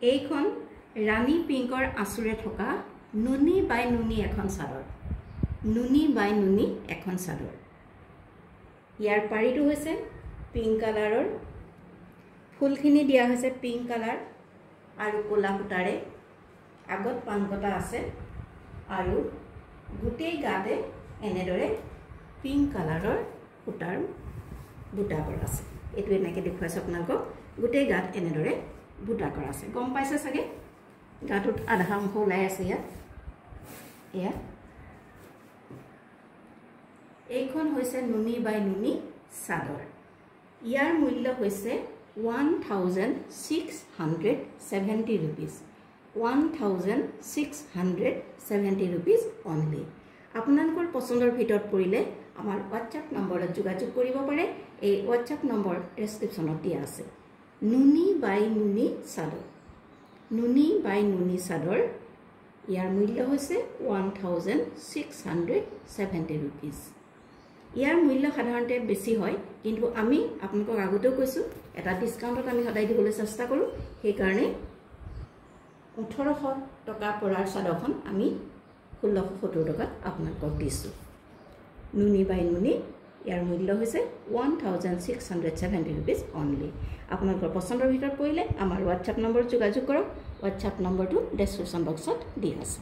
এইখন ৰাণী পিংকৰ আঁচুৰে থকা নুনি বাই নুনি এখন চাদৰ নুনি বাই নুনি এখন চাদৰ ইয়াৰ পাৰিটো হৈছে পিংক কালাৰৰ ফুলখিনি দিয়া হৈছে পিংক কালাৰ আৰু কোলা সূতাৰে আগত পানকটা আছে আৰু গোটেই গাতে এনেদৰে পিংক কালাৰৰ সূতাৰ বুটা কৰা আছে এটো এনেকৈ দেখুৱাইছো আপোনালোকক গোটেই গাত এনেদৰে বুটা কৰা আছে গম পাইছে চাগে গাটোত আধা অংশ ওলাই আছে এয়া এইখন হৈছে নুনি বাই নুনি চাদৰ ইয়াৰ মূল্য হৈছে 1670 rupees 1670 rupees only আপোনালোকৰ পছন্দৰ ভিতৰত পৰিলে আমাৰ WhatsApp নম্বৰত যোগাযোগ কৰিব পাৰে এই WhatsApp নম্বৰ ডেসক্ৰিপচনত দিয়া আছে নুনি বাই নুনি চাদৰ নুনি বাই নুনি চাদৰ ইয়াৰ মূল্য হৈছে 1670 rupees ইয়াৰ মূল্য সাধাৰণতে বেছি হয় কিন্তু আমি আপোনালোকক আগতেও কৈছো এটা ডিসকাউন্টত আমি সদায় দিবলৈ চেষ্টা কৰো সেই কাৰণে 1800 টকা পৰাৰ চাদৰখন আমি 1670 টকাত আপোনালোকক দিছো নুনি বাই নুনি ইয়াৰ মূল্য হৈছে 1670 rupees only আপোনালোকৰ পছন্দৰ ভিতৰত পৰিলে আমাৰ WhatsApp নম্বৰ যোগাযোগ কৰক WhatsApp নম্বৰটো ডেসক্ৰিপচন বক্সত দিয়া আছে